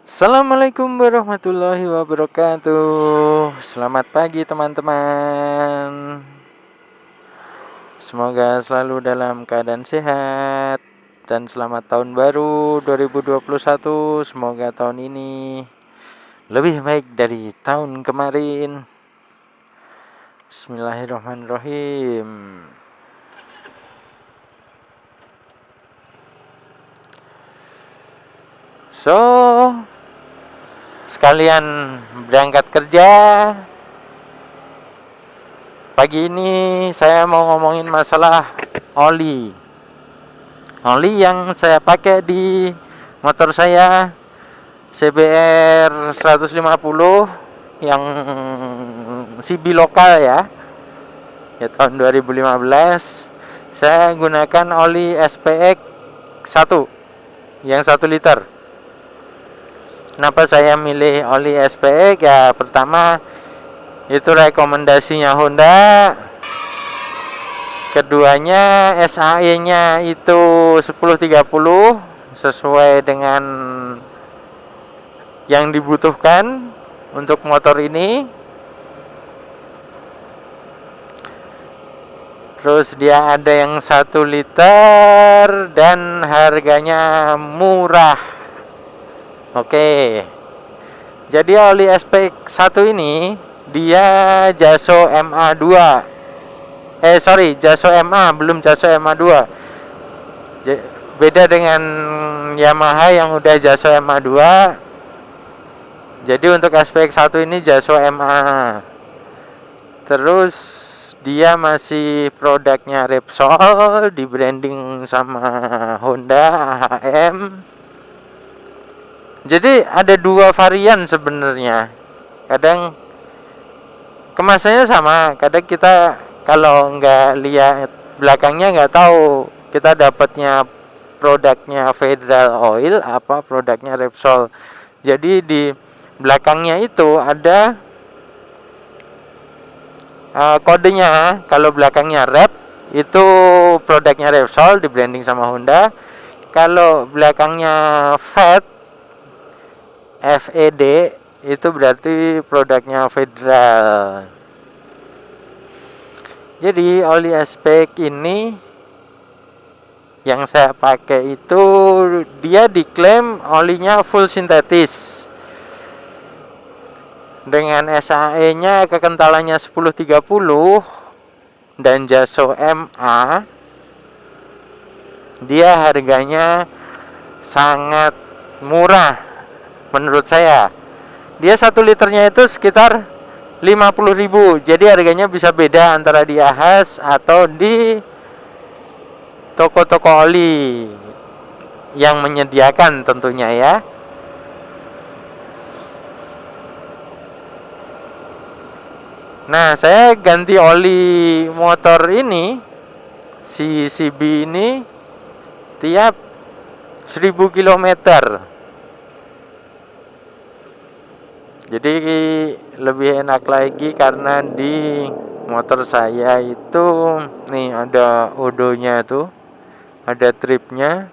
Assalamualaikum warahmatullahi wabarakatuh. Selamat pagi teman-teman. Semoga selalu dalam keadaan sehat dan selamat tahun baru 2021. Semoga tahun ini lebih baik dari tahun kemarin. Bismillahirrahmanirrahim. Sekalian berangkat kerja. Pagi ini saya mau ngomongin masalah oli. Oli yang saya pakai di motor saya CBR 150 yang CB lokal ya tahun 2015. Saya gunakan oli SPX 1 yang 1 liter. Kenapa saya milih oli SPX? Ya pertama itu rekomendasinya Honda. Keduanya SAE-nya itu 1030 sesuai dengan yang dibutuhkan untuk motor ini. Terus dia ada yang 1 liter dan harganya murah. Oke. Jadi oli SPX 1 ini dia Jaso MA2. Jaso MA, belum Jaso MA2. Beda dengan Yamaha yang udah Jaso MA2. Jadi untuk SPX 1 ini Jaso MA. Terus dia masih produknya Repsol, di branding sama Honda AHM. Jadi ada 2 varian sebenarnya. Kadang kemasannya sama, kadang kita kalau nggak lihat belakangnya nggak tahu kita dapatnya produknya Federal Oil apa produknya Repsol. Jadi di belakangnya itu ada kodenya. Kalau belakangnya Rep itu produknya Repsol, di branding sama Honda. Kalau belakangnya FED itu berarti produknya Federal. Jadi oli SPX ini yang saya pakai itu dia diklaim olinya full sintetis dengan SAE-nya kekentalannya 1030 dan Jaso MA. Dia harganya sangat murah menurut saya. Dia 1 liternya itu sekitar 50.000. Jadi harganya bisa beda antara di Ahas atau di toko-toko oli yang menyediakan tentunya ya. Nah, saya ganti oli motor ini, si CB ini, tiap 1000 km. Jadi lebih enak lagi karena di motor saya itu nih ada odonya tuh, ada tripnya.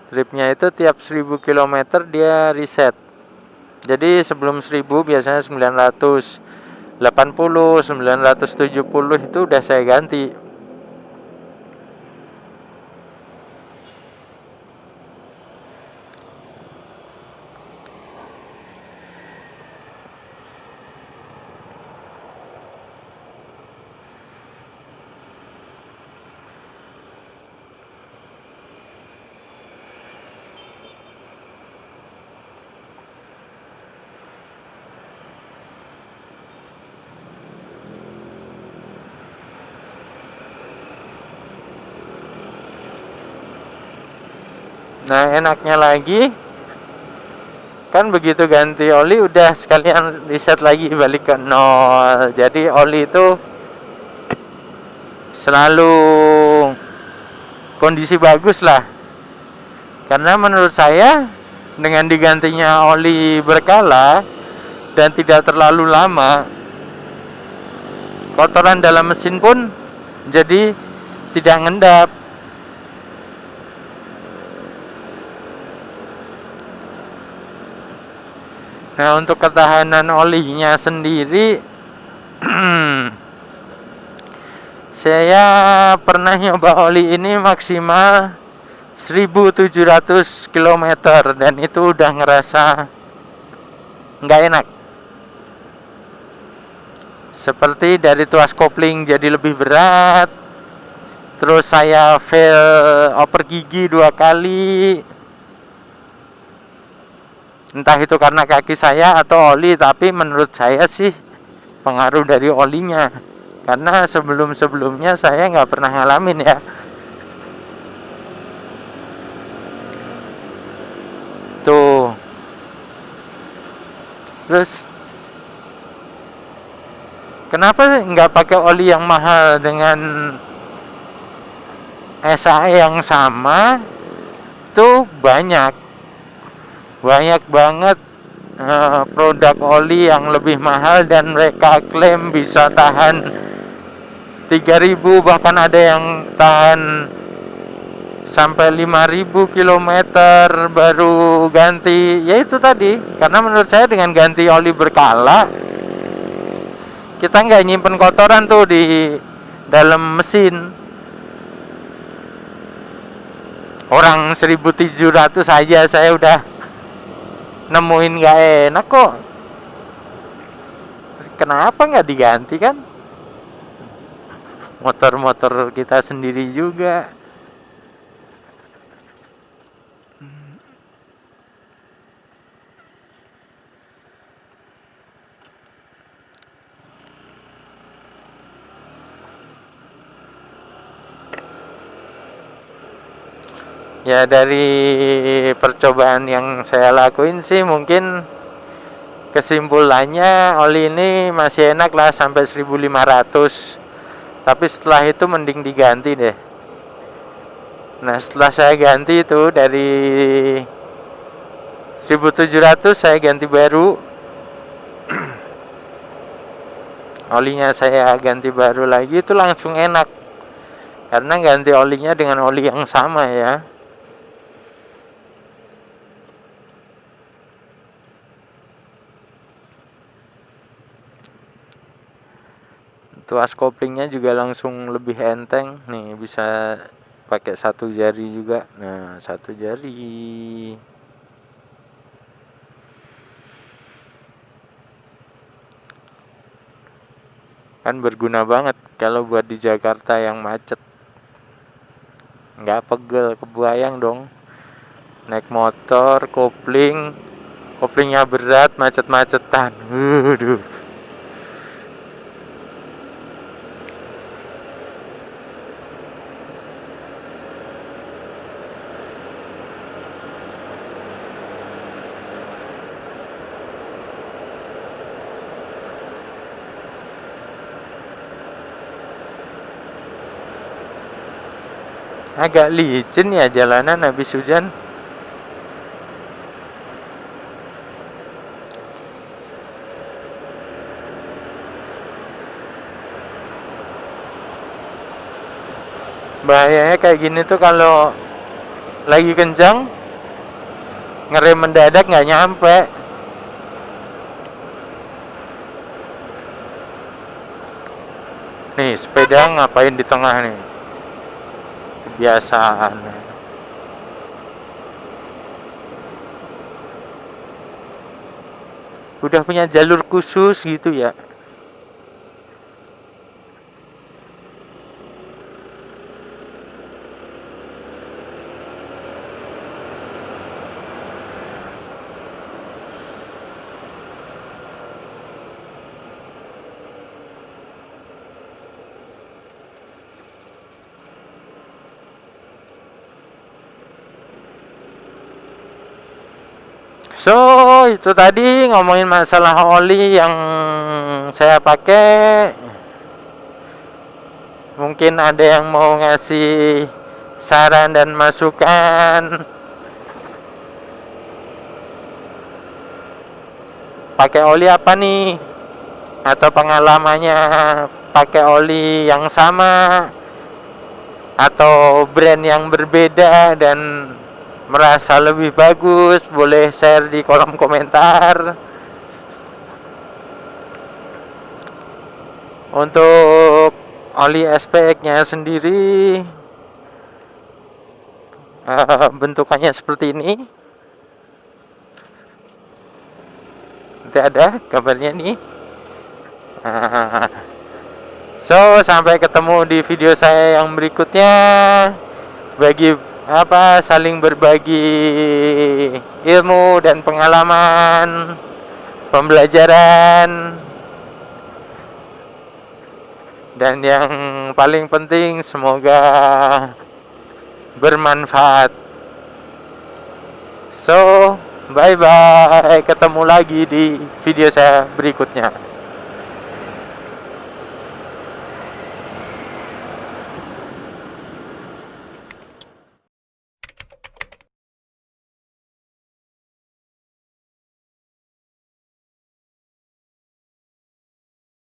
Tripnya itu tiap 1000 km dia reset. Jadi sebelum 1000 biasanya 980, 970 itu udah saya ganti. Nah, enaknya lagi kan begitu ganti oli udah sekalian reset lagi balik ke nol. Jadi oli itu selalu kondisi bagus lah. Karena menurut saya dengan digantinya oli berkala dan tidak terlalu lama, kotoran dalam mesin pun jadi tidak ngendap. Nah, untuk ketahanan olinya sendiri saya pernah nyoba oli ini maksimal 1700 km dan itu udah ngerasa nggak enak. Seperti dari tuas kopling jadi lebih berat. Terus saya fail oper gigi 2 kali. Entah itu karena kaki saya atau oli, tapi menurut saya sih pengaruh dari olinya. Karena sebelum-sebelumnya saya nggak pernah ngalamin ya. Tuh. Terus kenapa nggak pakai oli yang mahal dengan SAE yang sama? Tuh banyak banget produk oli yang lebih mahal dan mereka klaim bisa tahan 3000, bahkan ada yang tahan sampai 5000 km baru ganti. Ya itu tadi, karena menurut saya dengan ganti oli berkala kita nggak nyimpen kotoran tuh di dalam mesin. Orang 1700 aja saya udah nemuin nggak enak kok. Kenapa nggak diganti kan? Motor-motor kita sendiri juga. Ya dari percobaan yang saya lakuin sih mungkin kesimpulannya oli ini masih enak lah sampai 1500. Tapi setelah itu mending diganti deh. Nah setelah saya ganti itu dari 1700 saya ganti baru. Olinya saya ganti baru lagi, itu langsung enak. Karena ganti olinya dengan oli yang sama ya. Tuas koplingnya juga langsung lebih enteng nih, bisa pakai 1 jari juga. Nah 1 jari kan berguna banget kalau buat di Jakarta yang macet. Nggak pegel, kebayang dong naik motor koplingnya berat, macet-macetan. Waduh. Agak licin ya jalanan habis hujan. Bahayanya kayak gini tuh kalau lagi kencang ngerem mendadak nggak nyampe. Nih sepeda ngapain di tengah nih, kebiasaan. Udah punya jalur khusus gitu ya. So itu tadi ngomongin masalah oli yang saya pakai. Mungkin ada yang mau ngasih saran dan masukan, pakai oli apa nih, atau pengalamannya pakai oli yang sama atau brand yang berbeda dan merasa lebih bagus, boleh share di kolom komentar. Untuk oli SPX-nya sendiri bentukannya seperti ini. Nanti ada gambarnya nih. So, sampai ketemu di video saya yang berikutnya. Bagi saling berbagi ilmu dan pengalaman, pembelajaran, dan yang paling penting semoga bermanfaat. So, bye bye, ketemu lagi di video saya berikutnya.